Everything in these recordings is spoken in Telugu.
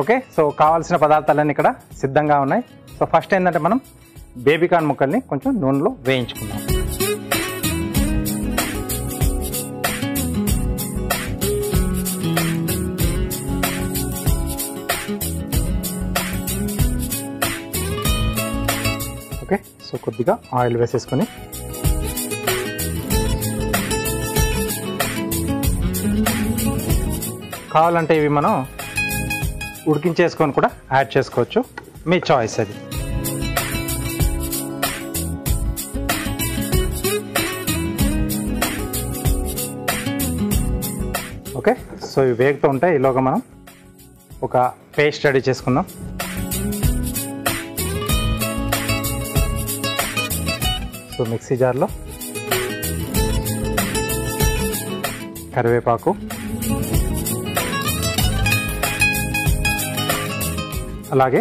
ఓకే, సో కావాల్సిన పదార్థాలన్నీ ఇక్కడ సిద్ధంగా ఉన్నాయి. సో ఫస్ట్ ఏంటంటే మనం బేబీకార్న్ ముక్కల్ని కొంచెం నూనెలో వేయించుకుందాం. ఓకే, సో కొద్దిగా ఆయిల్ వేసేసుకొని కావాలంటే ఇవి మనం ఉడికించేసుకొని కూడా యాడ్ చేసుకోవచ్చు, మీ చాయిస్ అది. ఓకే, సో ఇవి వేగుతూ ఉంటాయి. ఈలోగా మనం ఒక పేస్ట్ రెడీ చేసుకుందాం. సో మిక్సీ జార్లో కరివేపాకు, అలాగే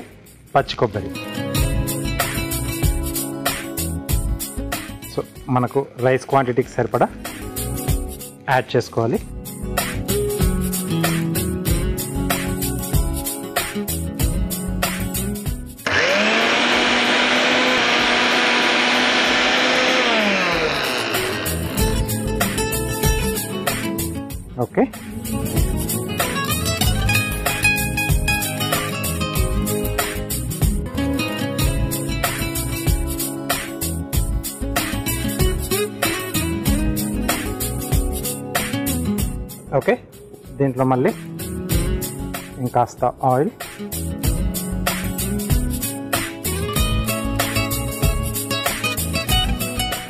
పచ్చి కొబ్బరి, సో మనకు రైస్ క్వాంటిటీకి సరిపడా యాడ్ చేసుకోవాలి. ఓకే, ఓకే, దీంట్లో మళ్ళీ ఇంకాస్త ఆయిల్,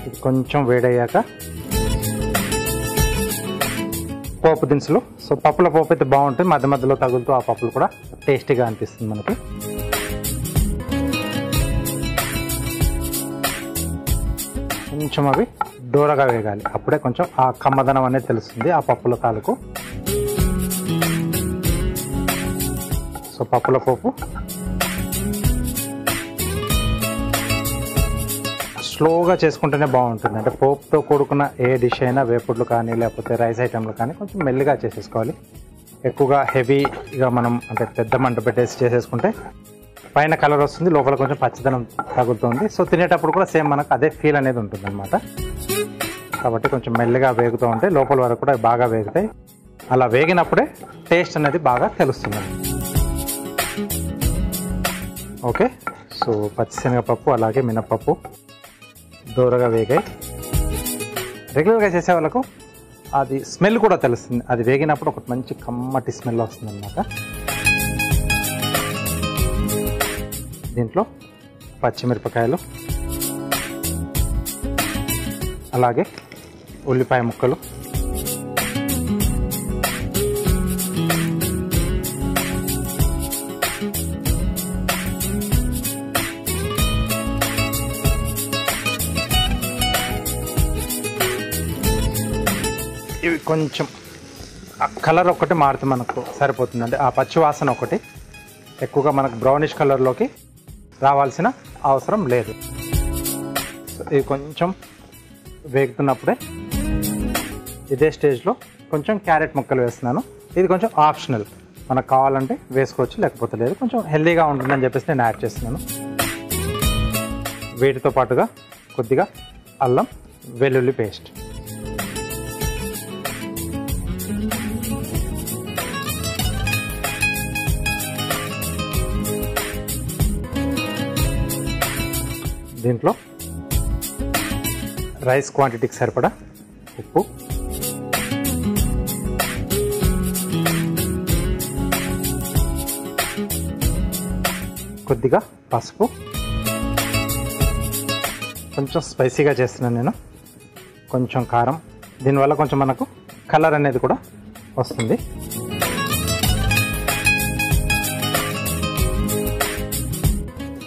ఇది కొంచెం వేడయ్యాక పోపు దినుసులు. సో పప్పుల పోపు అయితే బాగుంటుంది, మధ్య మధ్యలో తగులుతూ ఆ పప్పులు కూడా టేస్టీగా అనిపిస్తుంది మనకి. కొంచెం అవి దూరగా వేగాలి, అప్పుడే కొంచెం ఆ కమ్మదనం అనేది తెలుస్తుంది ఆ పప్పుల తాలూకు. సో పప్పుల పోపు స్లోగా చేసుకుంటేనే బాగుంటుంది. అంటే పోపుతో కూడుకున్న ఏ డిష్ అయినా, వేపుడులు కానీ లేకపోతే రైస్ ఐటెంలు కానీ కొంచెం మెల్లిగా చేసేసుకోవాలి. ఎక్కువగా హెవీగా మనం అంటే పెద్ద మంట పెట్టేసి చేసేసుకుంటే పైన కలర్ వస్తుంది, లోపల కొంచెం పచ్చదనం తగులుతుంది. సో తినేటప్పుడు కూడా సేమ్ మనకు అదే ఫీల్ అనేది ఉంటుంది అనమాట. కాబట్టి కొంచెం మెల్లిగా వేగుతూ ఉంటే లోపల వరకు కూడా బాగా వేగుతాయి. అలా వేగినప్పుడే టేస్ట్ అనేది బాగా తెలుస్తుంది. ఓకే, సో పచ్చిశనగపప్పు అలాగే మినపప్పు దూరగా వేగాయి. రెగ్యులర్గా చేసే వాళ్ళకు అది స్మెల్ కూడా తెలుస్తుంది, అది వేగినప్పుడు ఒక మంచి కమ్మటి స్మెల్ వస్తుంది అన్నమాట. దీంట్లో పచ్చిమిరపకాయలు, అలాగే ఉల్లిపాయ ముక్కలు, ఇవి కొంచెం కలర్ ఒకటి మారితే మనకు సరిపోతుంది. అంటే ఆ పచ్చి వాసన ఒకటి ఎక్కువగా మనకు బ్రౌనిష్ కలర్లోకి రావాల్సిన అవసరం లేదు. ఇది కొంచెం వేగుతున్నప్పుడే ఇదే స్టేజ్లో కొంచెం క్యారెట్ ముక్కలు వేస్తున్నాను. ఇది కొంచెం ఆప్షనల్, మనకు కావాలంటే వేసుకోవచ్చు, లేకపోతే లేదు. కొంచెం హెల్దీగా ఉంటుందని చెప్పేసి నేను యాడ్ చేస్తున్నాను. వీటితో పాటుగా కొద్దిగా అల్లం వెల్లుల్లి పేస్ట్, దీంట్లో రైస్ క్వాంటిటీకి సరిపడా ఉప్పు, కొద్దిగా పసుపు, కొంచెం స్పైసీగా చేస్తున్నాను నేను, కొంచెం కారం. దీనివల్ల కొంచెం మనకు కలర్ అనేది కూడా వస్తుంది.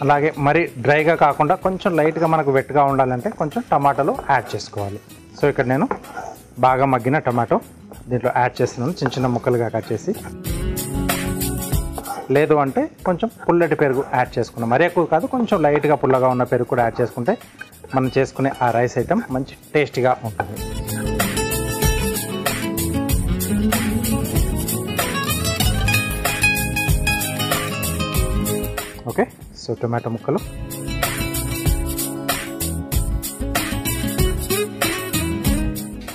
అలాగే మరి డ్రైగా కాకుండా కొంచెం లైట్గా మనకు వెట్గా ఉండాలంటే కొంచెం టమాటాలు యాడ్ చేసుకోవాలి. సో ఇక్కడ నేను బాగా మగ్గిన టమాటో దీంట్లో యాడ్ చేస్తున్నాను, చిన్న చిన్న ముక్కలుగా కట్ చేసి. లేదు అంటే కొంచెం పుల్లటి పెరుగు యాడ్ చేసుకున్నాం, మరీ ఎక్కువ కాదు, కొంచెం లైట్గా పుల్లగా ఉన్న పెరుగు కూడా యాడ్ చేసుకుంటే మనం చేసుకునే ఆ రైస్ ఐటెం మంచి టేస్టీగా ఉంటుంది. ఓకే, సో టొమాటో ముక్కలు,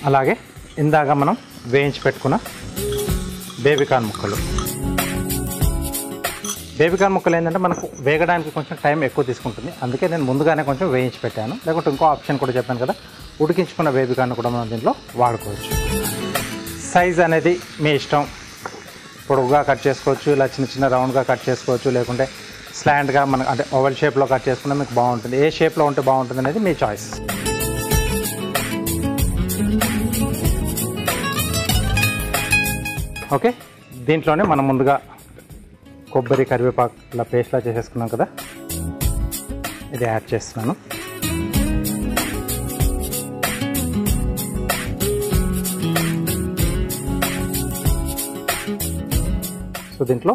అలాగే ఇందాక మనం వేయించి పెట్టుకున్న బేబీకార్న్ ముక్కలు. బేబీకార్న్ ముక్కలు ఏంటంటే మనకు వేగడానికి కొంచెం టైం ఎక్కువ తీసుకుంటుంది, అందుకే నేను ముందుగానే కొంచెం వేయించి పెట్టాను. లేకుంటే ఇంకో ఆప్షన్ కూడా చెప్పాను కదా, ఉడికించుకున్న బేబీకార్న్ కూడా మనం దీంట్లో వాడుకోవచ్చు. సైజ్ అనేది మీ ఇష్టం, పొడుగుగా కట్ చేసుకోవచ్చు, ఇలా చిన్న చిన్న రౌండ్గా కట్ చేసుకోవచ్చు, లేకుంటే స్లాంట్గా మనకు అంటే ఓవల్ షేప్లో కట్ చేసుకున్నా మీకు బాగుంటుంది. ఏ షేప్లో ఉంటే బాగుంటుంది అనేది మీ చాయిస్. ఓకే, దీంట్లోనే మనం ముందుగా కొబ్బరి కరివేపాకు ఇలా పేస్ట్లా చేసేసుకున్నాం కదా, ఇది యాడ్ చేస్తున్నాను. సో దీంట్లో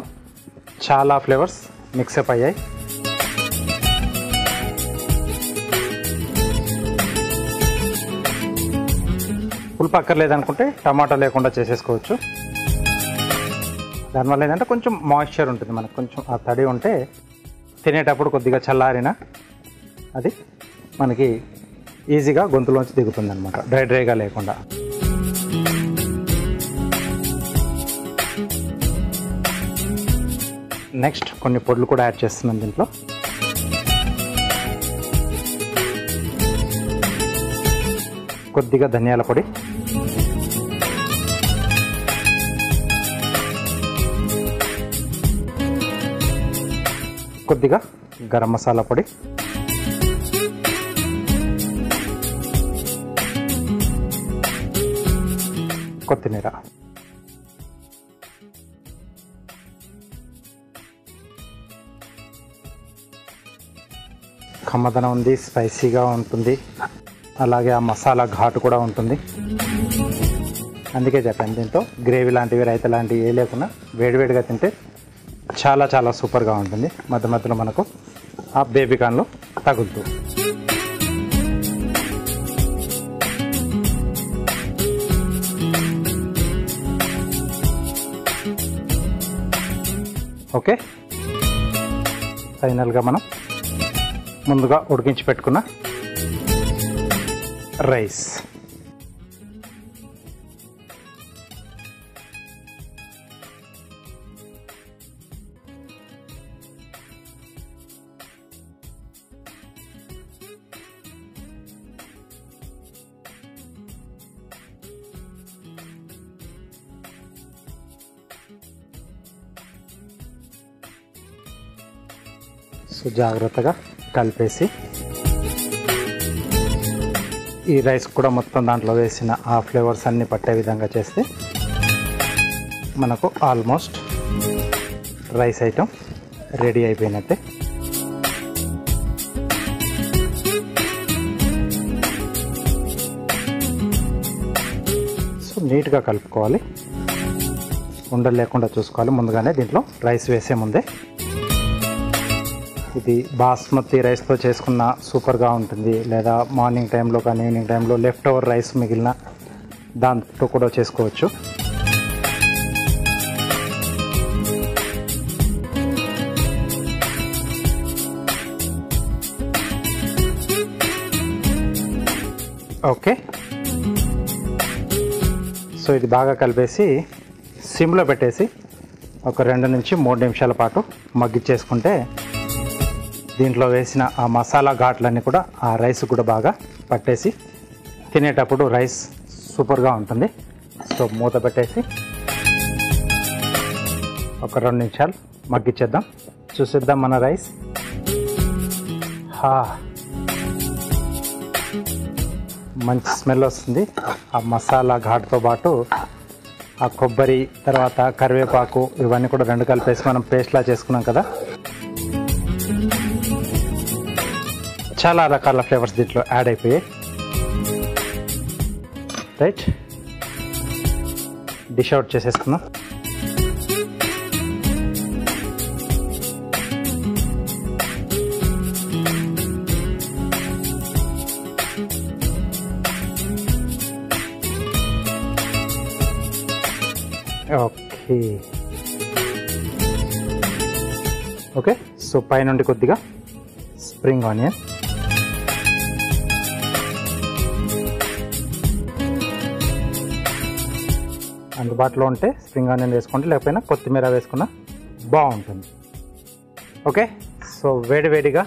చాలా ఫ్లేవర్స్ మిక్సప్ అయ్యాయి. పులుపు అక్కర్లేదనుకుంటే టమాటా లేకుండా చేసేసుకోవచ్చు. దానివల్ల ఏంటంటే కొంచెం మాయిశ్చర్ ఉంటుంది, మనకు కొంచెం ఆ తడి ఉంటే తినేటప్పుడు కొద్దిగా చల్లారిన అది మనకి ఈజీగా గొంతులోంచి దిగుతుంది అనమాట, డ్రైగా లేకుండా. నెక్స్ట్ కొన్ని పొడులు కూడా యాడ్ చేస్తున్నాను దీంట్లో. కొద్దిగా ధనియాల పొడి, కొద్దిగా గరం మసాలా పొడి, కొత్తిమీర, కమ్మదనం ఉంది, స్పైసీగా ఉంటుంది, అలాగే ఆ మసాలా ఘాటు కూడా ఉంటుంది. అందుకే చెప్పాను దీంతో గ్రేవీ లాంటివి రైతా లాంటివి ఏ లేకుండా వేడివేడిగా తింటే చాలా చాలా సూపర్గా ఉంటుంది. మధ్య మధ్యలో మనకు ఆ బేబీకార్న్లో తగులుతూ. ఓకే, ఫైనల్గా మనం ముందుగా ఉడికించి పెట్టుకున్న రైస్, సో జాగ్రత్తగా కలిపేసి ఈ రైస్ కూడా మొత్తం దాంట్లో వేసిన ఆ ఫ్లేవర్స్ అన్నీ పట్టే విధంగా చేస్తే మనకు ఆల్మోస్ట్ రైస్ ఐటెం రెడీ అయిపోయినట్టే. సో నీట్గా కలుపుకోవాలి, ఉండలు లేకుండా చూసుకోవాలి ముందుగానే దీంట్లో రైస్ వేసే ముందే. ఇది బాస్మతి రైస్తో చేసుకున్న సూపర్గా ఉంటుంది, లేదా మార్నింగ్ టైంలో కానీ ఈవినింగ్ టైంలో లెఫ్ట్ ఓవర్ రైస్ మిగిలిన దాంతో కూడా చేసుకోవచ్చు. ఓకే, సో ఇది బాగా కలిపేసి సిమ్లో పెట్టేసి ఒక 2 నుంచి 3 నిమిషాల పాటు మగ్గిచ్చేసుకుంటే దీంట్లో వేసిన ఆ మసాలా ఘాట్లన్నీ కూడా ఆ రైస్ కూడా బాగా పట్టేసి తినేటప్పుడు రైస్ సూపర్గా ఉంటుంది. సో మూత పెట్టేసి ఒక 2 నిమిషాలు మగ్గిచ్చేద్దాం, చూసేద్దాం మన రైస్. మంచి స్మెల్ వస్తుంది, ఆ మసాలా ఘాటుతో పాటు ఆ కొబ్బరి తర్వాత కరివేపాకు ఇవన్నీ కూడా 2 కలిపేసి మనం పేస్ట్లా చేసుకున్నాం కదా. చాలా రకాల ఫ్లేవర్స్ దీంట్లో యాడ్ అయిపోయాయి. రైట్, డిష్ అవుట్ చేసేసుకుందాం. ఓకే, సో పైనుండి కొద్దిగా స్ప్రింగ్ ఆనియన్, అందుబాటులో ఉంటే స్ప్రింగ్ ఆనియన్ వేసుకోండి, లేకపోయినా కొత్తిమీర వేసుకున్న బాగుంటుంది. ఓకే, సో వేడివేడిగా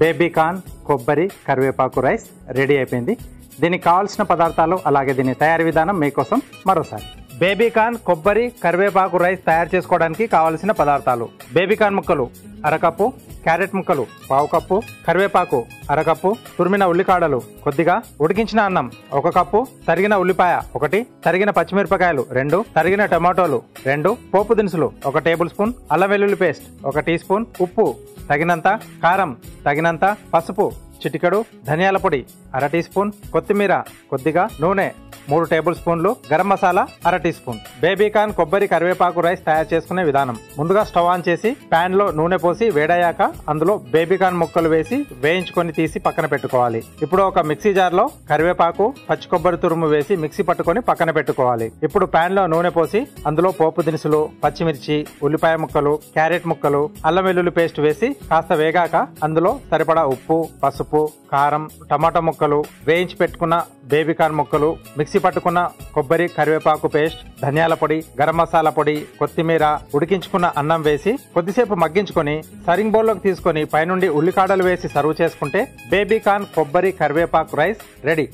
బేబీ కార్న్ కొబ్బరి కరివేపాకు రైస్ రెడీ అయిపోయింది. దీనికి కావాల్సిన పదార్థాలు అలాగే దీని తయారీ విధానం మీకోసం మరోసారి. బేబీ కార్న్ కొబ్బరి కరివేపాకు రైస్ తయారు చేసుకోవడానికి కావలసిన పదార్థాలు: బేబీ కార్న్ ముక్కలు అరకప్పు, క్యారెట్ ముక్కలు పావు కప్పు, కరివేపాకు అరకప్పు, తురిమిన ఉల్లికాడలు కొద్దిగా, ఉడికించిన అన్నం 1 కప్పు, తరిగిన ఉల్లిపాయ 1, తరిగిన పచ్చిమిరపకాయలు 2, తరిగిన టమాటోలు 2, పోపు దినుసులు 1 టేబుల్ స్పూన్, అల్లం వెల్లుల్లి పేస్ట్ 1 టీ స్పూన్, ఉప్పు తగినంత, కారం తగినంత, పసుపు చిటికెడు, ధనియాల పొడి 1/2 టీ స్పూన్, కొత్తిమీర కొద్దిగా, నూనె 3 టేబుల్ స్పూన్లు, garam masala 1/2 tea spoon. Baby corn కొబ్బరి కరివేపాకు రైస్ తయారు చేసుకునే విధానం: ముందుగా స్టవ్ ఆన్ చేసి పాన్ లో నూనె పోసి వేడయ్యాక అందులో బేబీ కార్న్ ముక్కలు వేసి వేయించుకొని తీసి పక్కన పెట్టుకోవాలి. ఇప్పుడు ఒక మిక్సీ జార్ లో కరివేపాకు పచ్చి కొబ్బరి తురుము వేసి మిక్సీ పట్టుకొని పక్కన పెట్టుకోవాలి. ఇప్పుడు పాన్ లో నూనె పోసి అందులో పోపు దినుసులు, పచ్చిమిర్చి, ఉల్లిపాయ ముక్కలు, క్యారెట్ ముక్కలు, అల్లం వెల్లుల్లి పేస్ట్ వేసి కాస్త వేగాక అందులో సరిపడా ఉప్పు, పసుపు, కారం, టమాటా ముక్కలు, వేయించి పెట్టుకున్న బేబీ కార్న్ ముక్కలు, మిక్సీ పట్టుకున్న కొబ్బరి కరివేపాకు పేస్ట్, ధనియాల పొడి, గరం మసాలా పొడి, కొత్తిమీర, ఉడికించుకున్న అన్నం వేసి కొద్దిసేపు మగ్గించుకొని సర్వింగ్ బౌల్లోకి తీసుకొని పైనుండి ఉల్లికాడలు వేసి సర్వ్ చేసుకుంటే బేబీ కార్న్ కొబ్బరి కరివేపాకు రైస్ రెడీ.